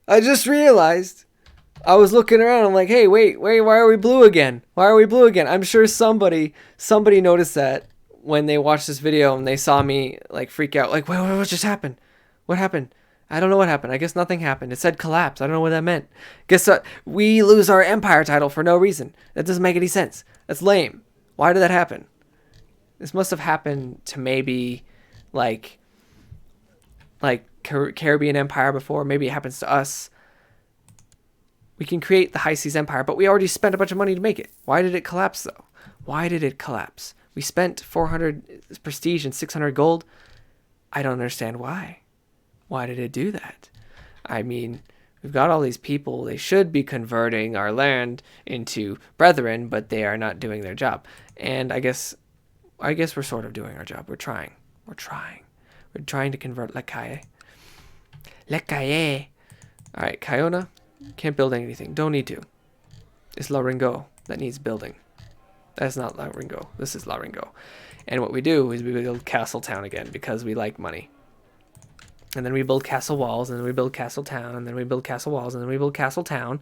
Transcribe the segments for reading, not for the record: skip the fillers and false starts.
I just realized. I was looking around. I'm like, hey, wait, why are we blue again? Why are we blue again? I'm sure somebody noticed that when they watched this video and they saw me like freak out. Like, wait, what just happened? What happened? I don't know what happened. I guess nothing happened. It said collapse. I don't know what that meant. Guess what? We lose our empire title for no reason. That doesn't make any sense. That's lame. Why did that happen? This must have happened to maybe like Caribbean Empire before. Maybe it happens to us. We can create the High Seas Empire, but we already spent a bunch of money to make it. Why did it collapse, though? Why did it collapse? We spent 400 prestige and 600 gold. I don't understand why. Why did it do that? I mean, we've got all these people. They should be converting our land into brethren, but they are not doing their job. And I guess we're sort of doing our job. We're trying. We're trying to convert Lecaye. Lecaye. All right, Kiona. Can't build anything. Don't need to. It's La Ringo that needs building. That's not La Ringo. This is La Ringo. And what we do is we build Castle Town again because we like money. And then we build castle walls, and then we build Castle Town, and then we build castle walls, and then we build Castle Town.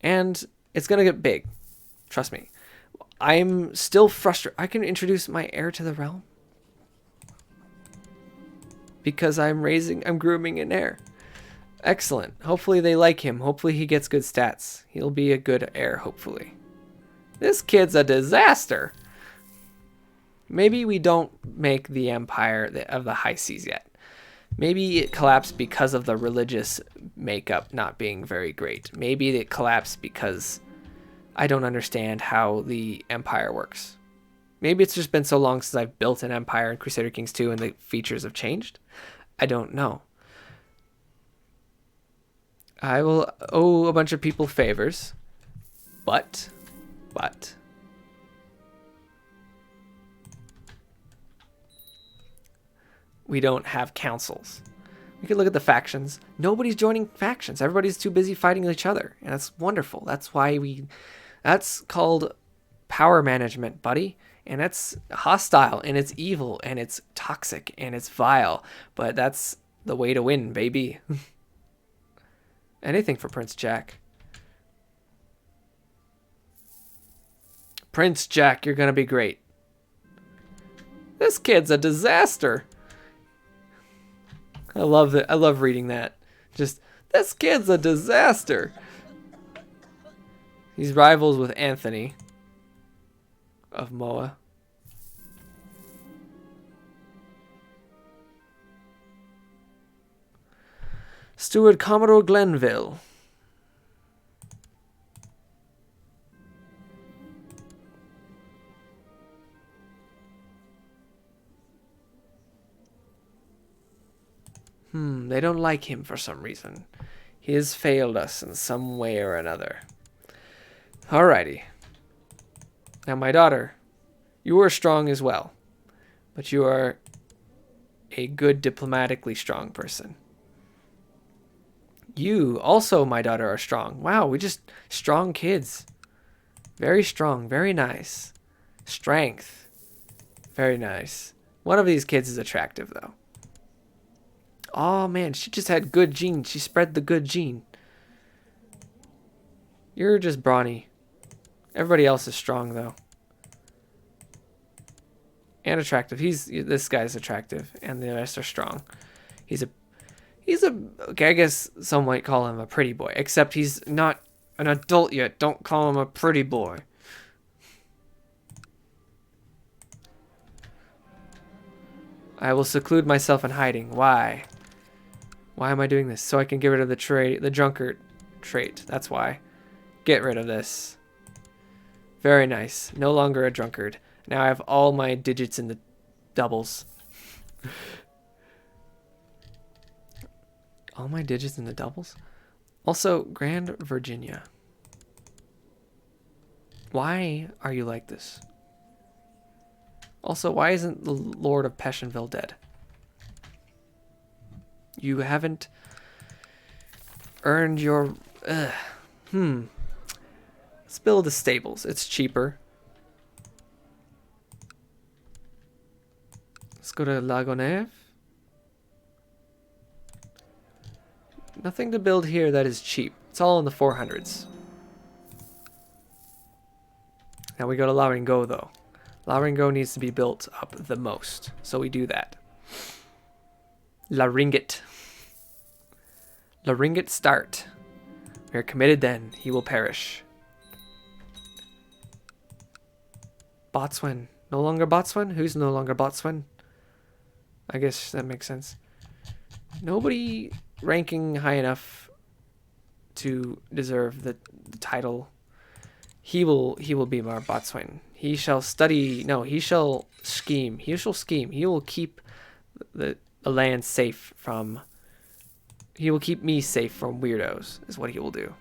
And it's going to get big. Trust me. I'm still frustrated. I can introduce my heir to the realm. Because I'm grooming an heir. Excellent. Hopefully they like him. Hopefully he gets good stats. He'll be a good heir, hopefully. This kid's a disaster. Maybe we don't make the empire of the high seas yet. Maybe it collapsed because of the religious makeup not being very great. Maybe it collapsed because I don't understand how the empire works. Maybe it's just been so long since I've built an empire in Crusader Kings 2 and the features have changed. I don't know. I will owe a bunch of people favors, but we don't have councils. We could look at the factions. Nobody's joining factions. Everybody's too busy fighting each other, and that's wonderful. That's called power management, buddy, and that's hostile, and it's evil, and it's toxic, and it's vile, but that's the way to win, baby. Anything for Prince Jack. Prince Jack, you're gonna be great. This kid's a disaster. I love it. I love reading that. Just, this kid's a disaster. He's rivals with Anthony of Moa. Steward Commodore Glenville. They don't like him for some reason. He has failed us in some way or another. Alrighty. Now, my daughter, you are strong as well, but you are a good diplomatically strong person. You also, my daughter, are strong. Wow, we just strong kids. Very strong, very nice. Strength. Very nice. One of these kids is attractive, though. Oh, man, she just had good genes. She spread the good gene. You're just brawny. Everybody else is strong, though. And attractive. This guy's attractive, and the rest are strong. He's a okay, I guess some might call him a pretty boy, except he's not an adult yet. Don't call him a pretty boy. I will seclude myself in hiding. Why? Why am I doing this? So I can get rid of the drunkard trait. That's why. Get rid of this. Very nice. No longer a drunkard. Now I have all my digits in the doubles. All my digits in the doubles? Also, Grand Virginia. Why are you like this? Also, why isn't the Lord of Passionville dead? You haven't earned your... Let's build the stables. It's cheaper. Let's go to Lagoneve. Nothing to build here that is cheap. It's all in the 400s. Now we go to La Ringo, though. La Ringo needs to be built up the most. So we do that. La Ringgit. La Ringgit start. We are committed then. He will perish. Botswan. No longer Botswan? Who's no longer Botswan? I guess that makes sense. Nobody ranking high enough to deserve the title. He will be our Botswan. He shall study. No, he shall scheme. He shall scheme. He will keep the land safe from. He will keep me safe from weirdos, is what he will do.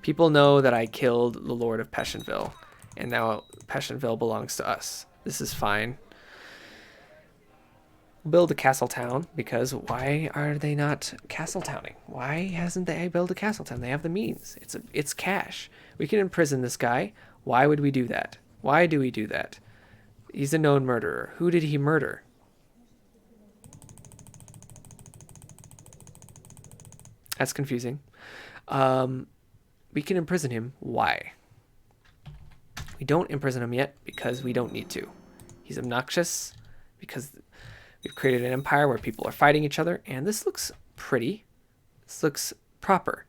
People know that I killed the Lord of Peshenville, and now Peshenville belongs to us. This is fine. Build a castle town, because why are they not castle towning? Why hasn't they built a castle town? They have the means. It's cash. We can imprison this guy. Why would we do that? Why do we do that? He's a known murderer. Who did he murder? That's confusing. We can imprison him. Why? We don't imprison him yet because we don't need to. He's obnoxious because we've created an empire where people are fighting each other, and this looks pretty. This looks proper.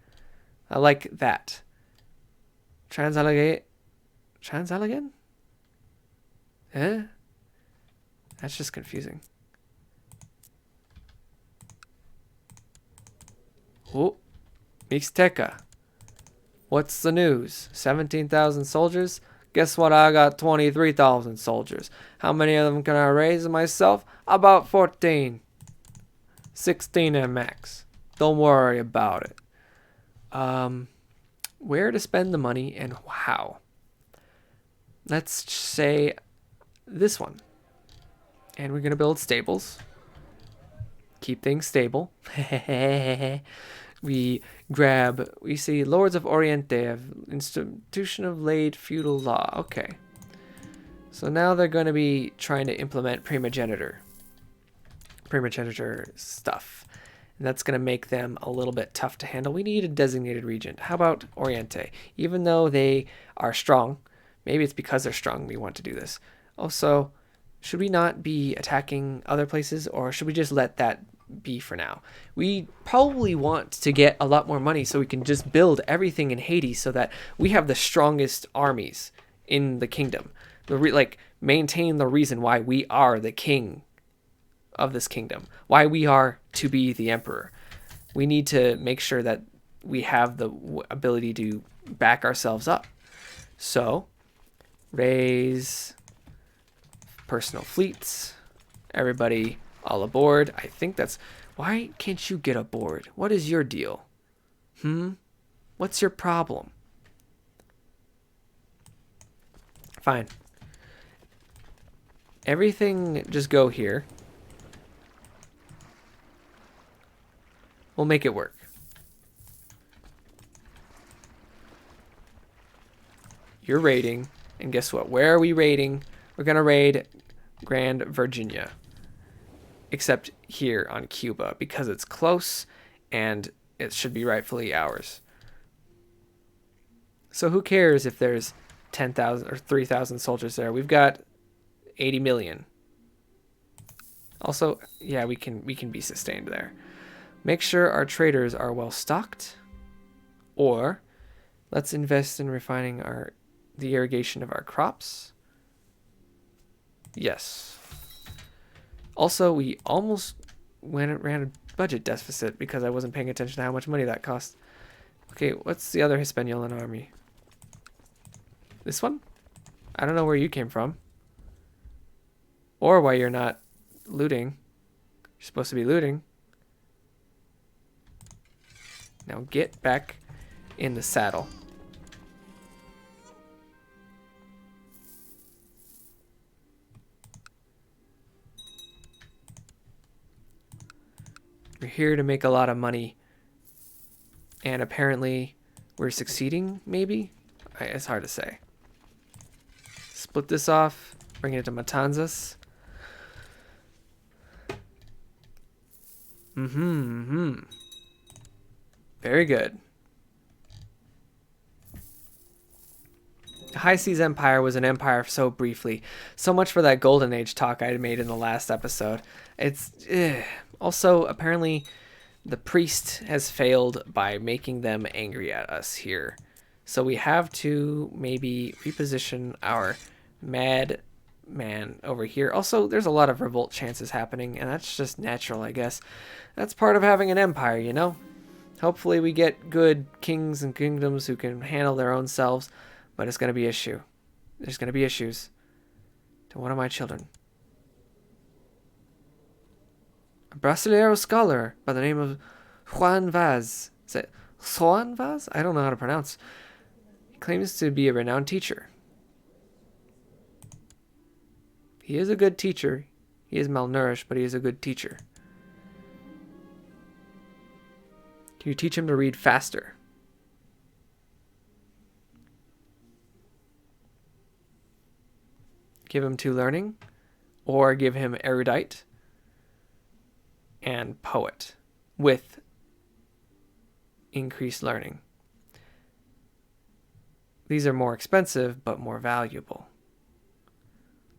I like that. Transallegate. Transallegate? Eh? That's just confusing. Oh, Mixteca. What's the news? 17,000 soldiers? Guess what? I got 23,000 soldiers. How many of them can I raise myself? About 14. 16 at max. Don't worry about it. Where to spend the money and how? Let's say this one. And we're going to build stables. Keep things stable. We see Lords of Oriente have institution of laid feudal law. Okay. So now they're going to be trying to implement primogeniture stuff. And that's going to make them a little bit tough to handle. We need a designated regent. How about Oriente? Even though they are strong, maybe it's because they're strong we want to do this. Also, should we not be attacking other places, or should we just let that be for now? We probably want to get a lot more money so we can just build everything in Haiti so that we have the strongest armies in the kingdom. Maintain the reason why we are the king of this kingdom, why we are to be the emperor. We need to make sure that we have the ability to back ourselves up. So, raise personal fleets. Everybody all aboard. I think that's... Why can't you get aboard? What is your deal? What's your problem? Fine. Everything just go here. We'll make it work. You're raiding. And guess what? Where are we raiding? We're going to raid Grand Virginia. Except here on Cuba, because it's close and it should be rightfully ours. So who cares if there's 10,000 or 3,000 soldiers there? We've got 80 million. Also, yeah, we can be sustained there. Make sure our traders are well stocked, or let's invest in refining the irrigation of our crops. Yes. Also, we almost ran a budget deficit because I wasn't paying attention to how much money that cost. Okay, what's the other Hispaniolan army? This one? I don't know where you came from. Or why you're not looting. You're supposed to be looting. Now get back in the saddle. We're here to make a lot of money. And apparently we're succeeding, maybe? It's hard to say. Split this off. Bring it to Matanzas. Very good. The High Seas Empire was an empire so briefly. So much for that Golden Age talk I made in the last episode. It's... Also, apparently, the priest has failed by making them angry at us here. So we have to maybe reposition our mad man over here. Also, there's a lot of revolt chances happening, and that's just natural, I guess. That's part of having an empire, you know? Hopefully we get good kings and kingdoms who can handle their own selves, but it's going to be issue. There's going to be issues to one of my children. A Brasileiro scholar by the name of Juan Vaz. Is it Juan Vaz? I don't know how to pronounce. He claims to be a renowned teacher. He is a good teacher. He is malnourished, but he is a good teacher. Can you teach him to read faster? Give him 2 learning, or give him erudite and poet with increased learning. These are more expensive, but more valuable.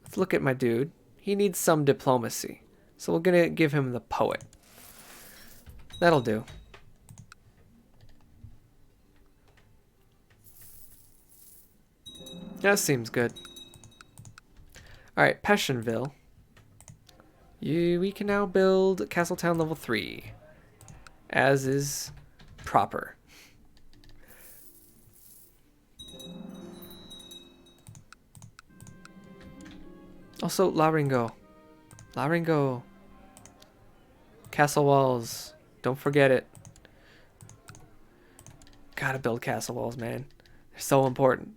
Let's look at my dude. He needs some diplomacy, so we're going to give him the poet. That'll do. That seems good. Alright, Passionville. We can now build Castletown level 3, as is proper. Also, La Ringo. La Ringo. Castle walls. Don't forget it. Gotta build castle walls, man. They're so important.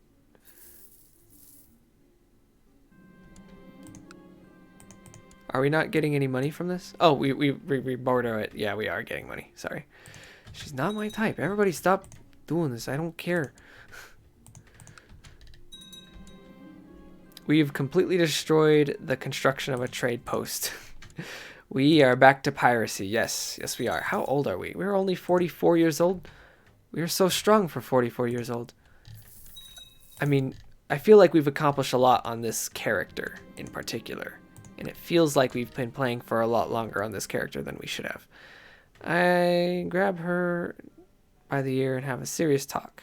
Are we not getting any money from this? Oh, we border it. Yeah, we are getting money. Sorry. She's not my type. Everybody stop doing this. I don't care. We've completely destroyed the construction of a trade post. We are back to piracy. Yes. Yes, we are. How old are we? We're only 44 years old. We are so strong for 44 years old. I mean, I feel like we've accomplished a lot on this character in particular. And it feels like we've been playing for a lot longer on this character than we should have. I grab her by the ear and have a serious talk.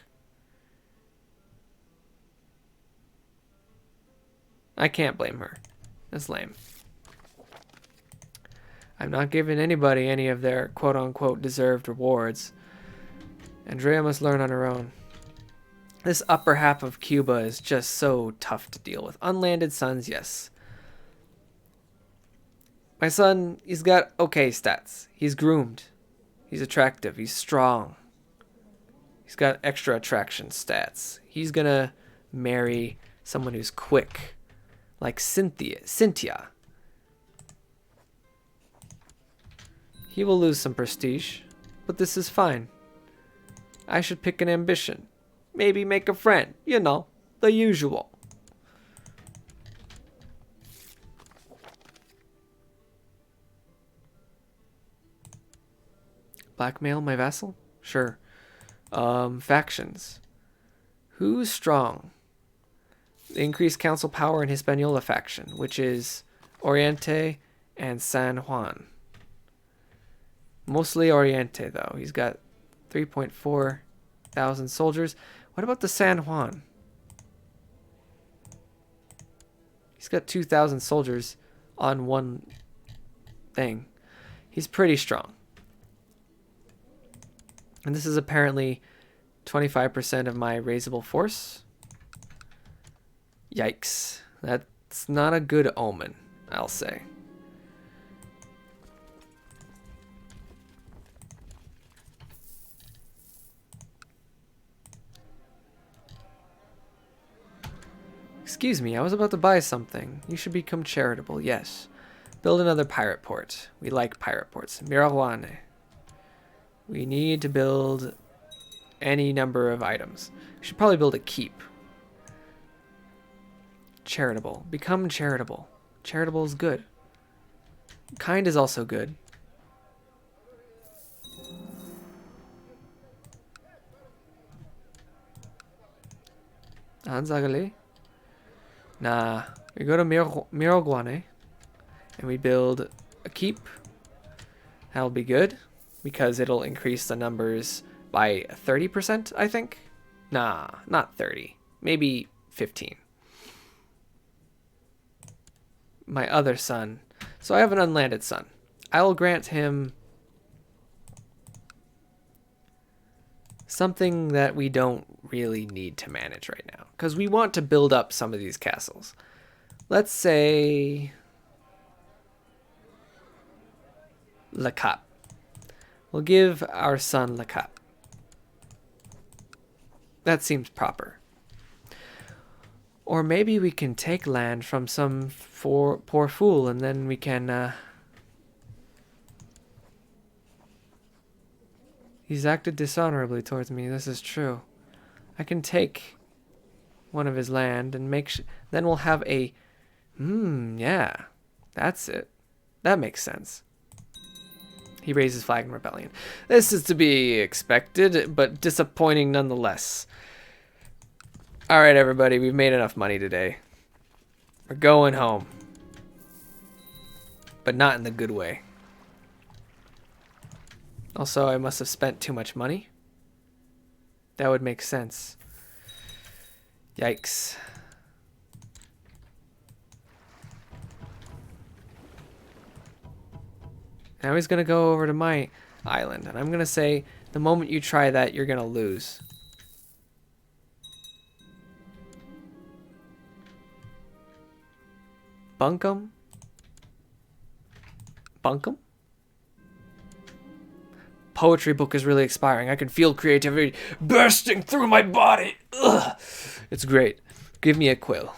I can't blame her. That's lame. I'm not giving anybody any of their quote-unquote deserved rewards. Andrea must learn on her own. This upper half of Cuba is just so tough to deal with. Unlanded sons, yes. My son, he's got okay stats. He's groomed. He's attractive. He's strong. He's got extra attraction stats. He's gonna marry someone who's quick. Like Cynthia. He will lose some prestige, but this is fine. I should pick an ambition. Maybe make a friend. You know, the usual. Blackmail my vassal? Sure. Factions. Who's strong? Increased council power in Hispaniola faction, which is Oriente and San Juan. Mostly Oriente, though. He's got 3.4 thousand soldiers. What about the San Juan? He's got 2,000 soldiers on one thing. He's pretty strong. And this is apparently 25% of my raisable force. Yikes. That's not a good omen, I'll say. Excuse me, I was about to buy something. You should become charitable, yes. Build another pirate port. We like pirate ports. Mirawane. We need to build any number of items. We should probably build a keep. Charitable. Become charitable. Charitable is good. Kind is also good. Anzagale. Nah. We go to Miroguane. And we build a keep. That'll be good. Because it'll increase the numbers by 30%, I think. Nah, not 30. Maybe 15. My other son. So I have an unlanded son. I will grant him something that we don't really need to manage right now. Because we want to build up some of these castles. Let's say Le Cap. We'll give our son Le Cap. That seems proper. Or maybe we can take land from some poor fool and then we can... He's acted dishonorably towards me, this is true. I can take one of his land and then we'll have a... yeah. That's it. That makes sense. He raises flag in rebellion. This is to be expected, but disappointing nonetheless. Alright, everybody, we've made enough money today. We're going home. But not in the good way. Also, I must have spent too much money. That would make sense. Yikes. Now he's going to go over to my island. And I'm going to say, the moment you try that, you're going to lose. Bunkum? Bunkum? Poetry book is really expiring. I can feel creativity bursting through my body. Ugh. It's great. Give me a quill.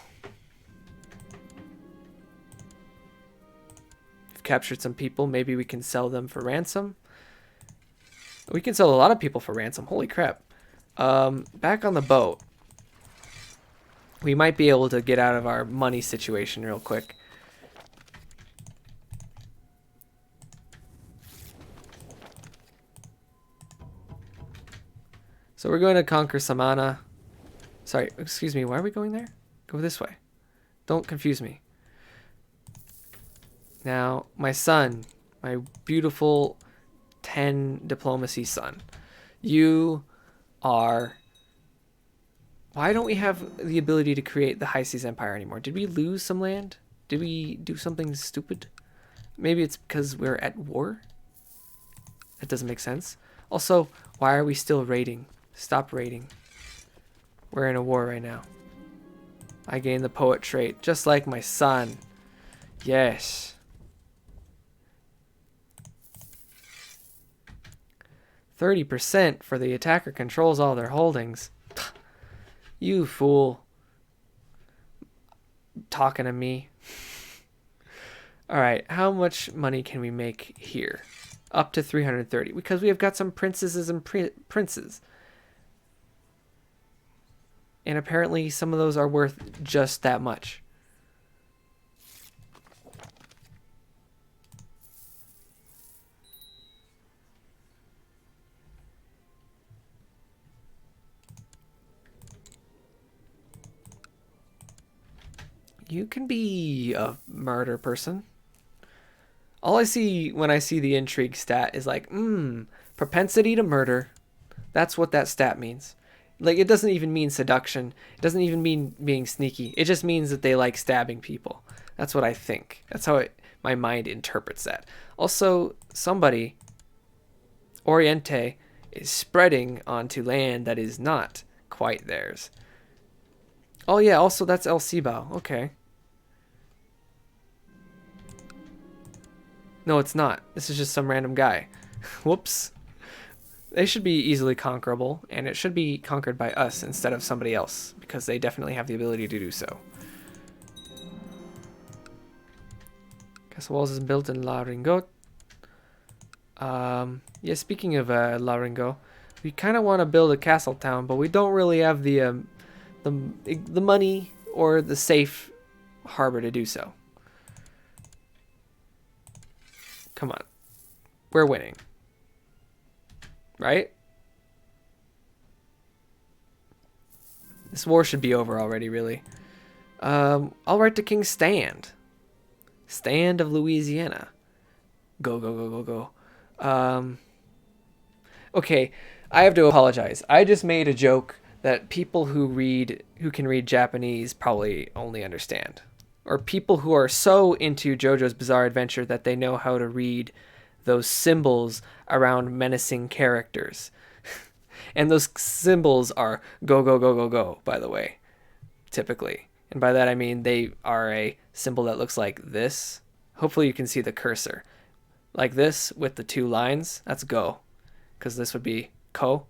We've captured some people. Maybe we can sell them for ransom. We can sell a lot of people for ransom. Holy crap. Back on the boat. We might be able to get out of our money situation real quick. So we're going to conquer Samana. Sorry, excuse me, why are we going there? Go this way. Don't confuse me. Now, my son, my beautiful 10 diplomacy son. You are... Why don't we have the ability to create the High Seas Empire anymore? Did we lose some land? Did we do something stupid? Maybe it's because we're at war? That doesn't make sense. Also, why are we still raiding? Stop raiding. We're in a war right now. I gained the poet trait, just like my son. Yes. %, for the attacker controls all their holdings. You fool. Talking to me. Alright, how much money can we make here? Up to 330. Because we have got some princesses and princes. And apparently some of those are worth just that much. You can be a murder person. All I see when I see the intrigue stat is like, propensity to murder. That's what that stat means. Like, it doesn't even mean seduction. It doesn't even mean being sneaky. It just means that they like stabbing people. That's what I think. That's how my mind interprets that. Also, somebody, Oriente, is spreading onto land that is not quite theirs. Oh yeah, also that's El Cibao. Okay. No, it's not. This is just some random guy. Whoops. They should be easily conquerable, and it should be conquered by us instead of somebody else, because they definitely have the ability to do so. Castle Walls is built in La Ringot. Yeah, speaking of La Ringot, we kind of want to build a castle town, but we don't really have the money or the safe harbor to do so. Come on. We're winning. Right? This war should be over already, really. I'll write to King Stand. Stand of Louisiana. Go, go, go, go, go. Okay, I have to apologize. I just made a joke that people who can read Japanese probably only understand. Or people who are so into JoJo's Bizarre Adventure that they know how to read those symbols around menacing characters. And those symbols are go, go, go, go, go, by the way, typically. And by that I mean they are a symbol that looks like this. Hopefully you can see the cursor. Like this with the two lines, that's go. Because this would be ko.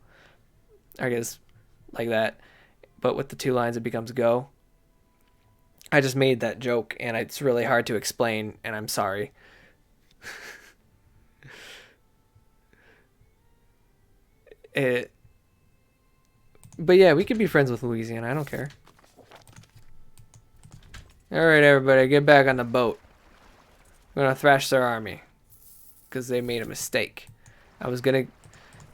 I guess like that. But with the two lines it becomes go. I just made that joke and it's really hard to explain and I'm sorry. But yeah, we could be friends with Louisiana. I don't care. Alright, everybody, get back on the boat. We're gonna thrash their army. Because they made a mistake.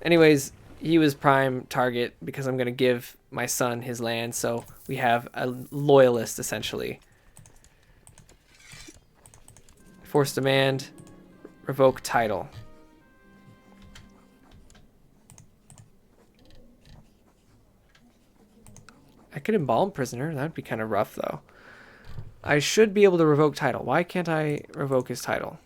Anyways, he was prime target because I'm gonna give my son his land, so we have a loyalist, essentially. Force demand. Revoke title. I could embalm prisoner. That'd be kind of rough, though. I should be able to revoke title. Why can't I revoke his title?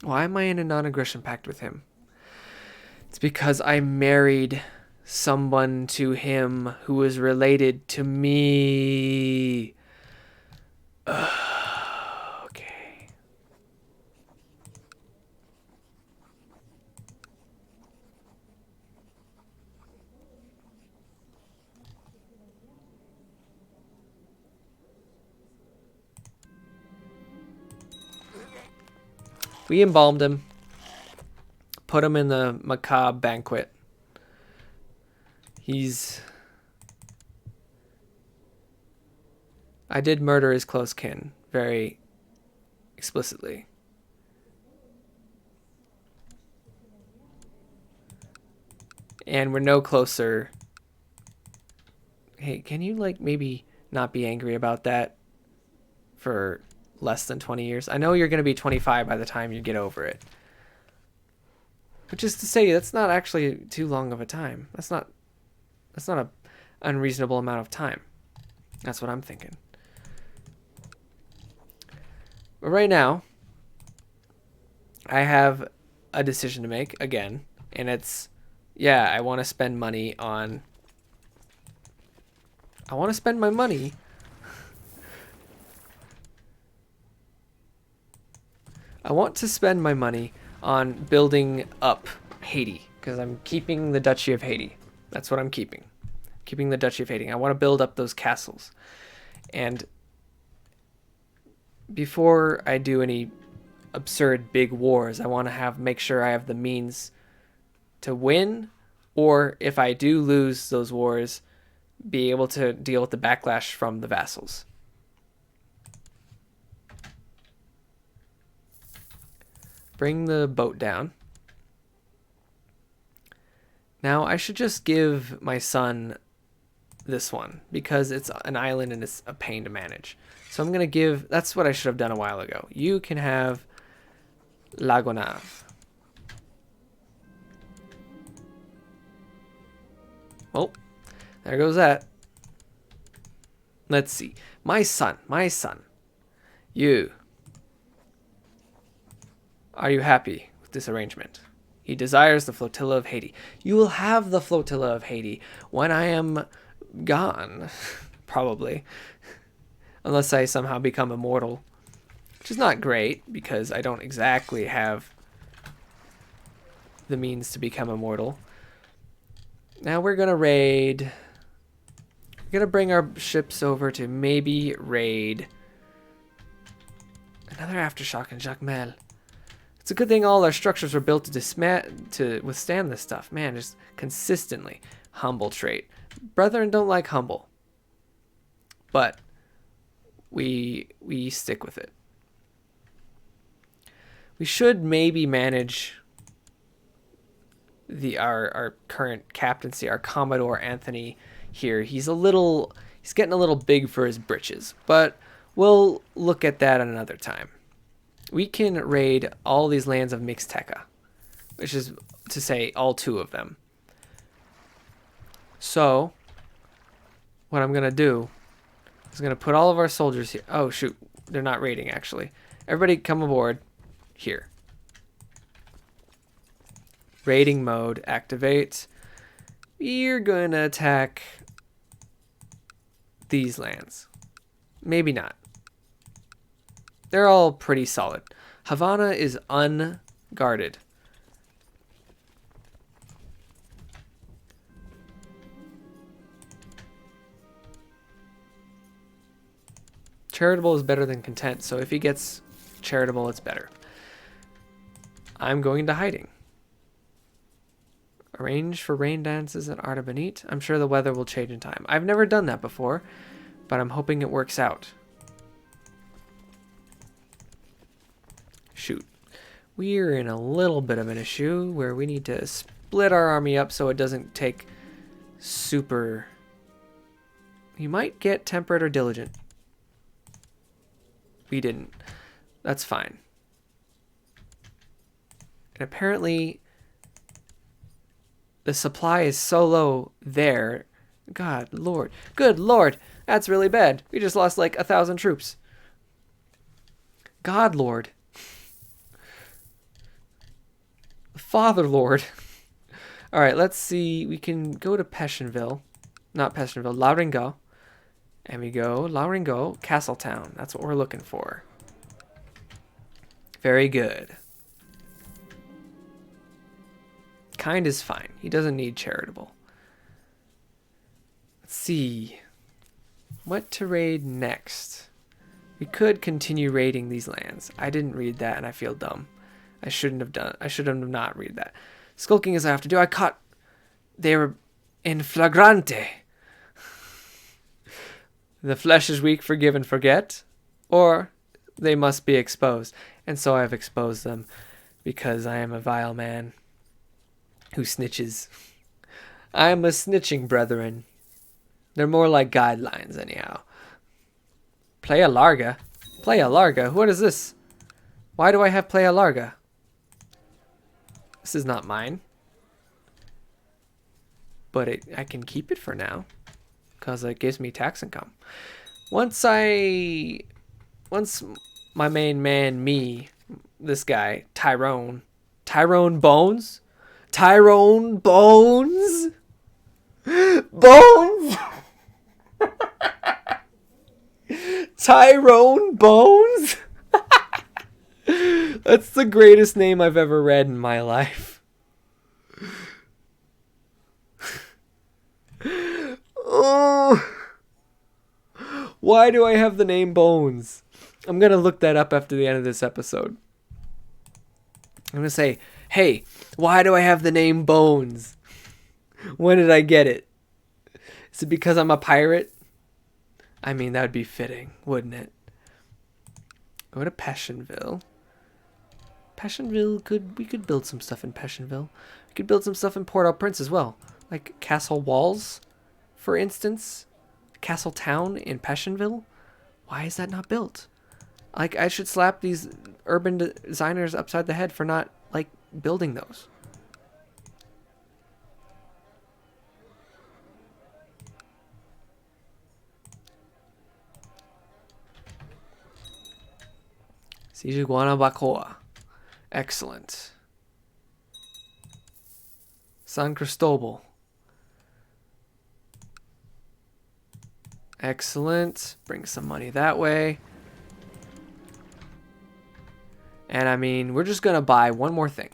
Why am I in a non-aggression pact with him? It's because I married someone to him who was related to me. Okay. We embalmed him. Put him in the macabre banquet. I did murder his close kin very explicitly. And we're no closer. Hey, can you like maybe not be angry about that for less than 20 years? I know you're going to be 25 by the time you get over it. But just to say, that's not actually too long of a time. That's not a unreasonable amount of time. That's what I'm thinking. But right now, I have a decision to make again, and it's, yeah, I want to spend money on. I want to spend my money. I want to spend my money on building up Haiti, because I'm keeping the Duchy of Haiti. That's what I'm keeping. Keeping the Duchy of Haiti. I want to build up those castles. And before I do any absurd big wars, I want to make sure I have the means to win, or if I do lose those wars, be able to deal with the backlash from the vassals. Bring the boat down. Now I should just give my son this one because it's an island and it's a pain to manage. So I'm going to give, that's what I should have done a while ago. You can have Lagonav. Well, there goes that. Let's see. My son. You. Are you happy with this arrangement? He desires the flotilla of Haiti. You will have the flotilla of Haiti when I am gone, probably. Unless I somehow become immortal. Which is not great, because I don't exactly have the means to become immortal. Now we're going to raid. We're going to bring our ships over to maybe raid another Aftershock in Jacmel. It's a good thing all our structures were built to withstand this stuff. Man, just consistently. Humble trait. Brethren don't like humble. but we stick with it. We should maybe manage our current captaincy, our Commodore Anthony here. He's getting a little big for his britches, but we'll look at that another time. We can raid all these lands of Mixteca, which is to say all 2 of them. So what I'm gonna do is gonna put all of our soldiers here. Oh shoot, they're not raiding actually. Everybody come aboard here. Raiding mode, activate. We're gonna attack these lands. Maybe not. They're all pretty solid. Havana is unguarded. Charitable is better than content, so if he gets charitable, it's better. I'm going to hiding. Arrange for rain dances at Artabanite. I'm sure the weather will change in time. I've never done that before, but I'm hoping it works out. Shoot. We're in a little bit of an issue where we need to split our army up so it doesn't take super... You might get temperate or diligent. We didn't. That's fine. And apparently the supply is so low there. God, Lord. Good Lord. That's really bad. We just lost like 1,000 troops. God, Lord. Father, Lord. All right, let's see. We can go to Peshenville. Not Peshenville. Lauringo. And we go Lauringo, Castletown. That's what we're looking for. Very good. Kind is fine. He doesn't need charitable. Let's see. What to raid next? We could continue raiding these lands. I didn't read that and I feel dumb. I shouldn't have done. I should have not read that. Skulking as I have to do. I caught. They were in flagrante. The flesh is weak, forgive and forget, or they must be exposed. And so I have exposed them because I am a vile man who snitches. I am a snitching brethren. They're more like guidelines anyhow. Playa Larga? Playa Larga? What is this? Why do I have Playa Larga? This is not mine. But I can keep it for now. Because it gives me tax income. Once my main man, this guy, Tyrone Bones? Tyrone Bones? Bones? Tyrone Bones? That's the greatest name I've ever read in my life. Oh, why do I have the name Bones? I'm going to look that up after the end of this episode. I'm going to say, hey, why do I have the name Bones? When did I get it? Is it because I'm a pirate? I mean, that would be fitting, wouldn't it? Go to Peshenville. We could build some stuff in Peshenville. We could build some stuff in Port-au-Prince as well. Like Castle Walls, for instance. Castle Town in Peshenville. Why is that not built? Like, I should slap these urban designers upside the head for not, like, building those. Siege of Guanabacoa. Excellent. San Cristobal. Excellent. Bring some money that way. And I mean, we're just going to buy one more thing.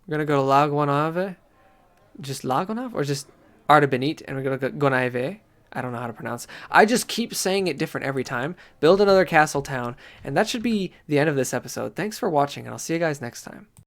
We're going to go to Lagonave. Just Lagonave? Or just Artabanite. And we're going to go Gonaive. I don't know how to pronounce. I just keep saying it different every time. Build another castle town. And that should be the end of this episode. Thanks for watching. And I'll see you guys next time.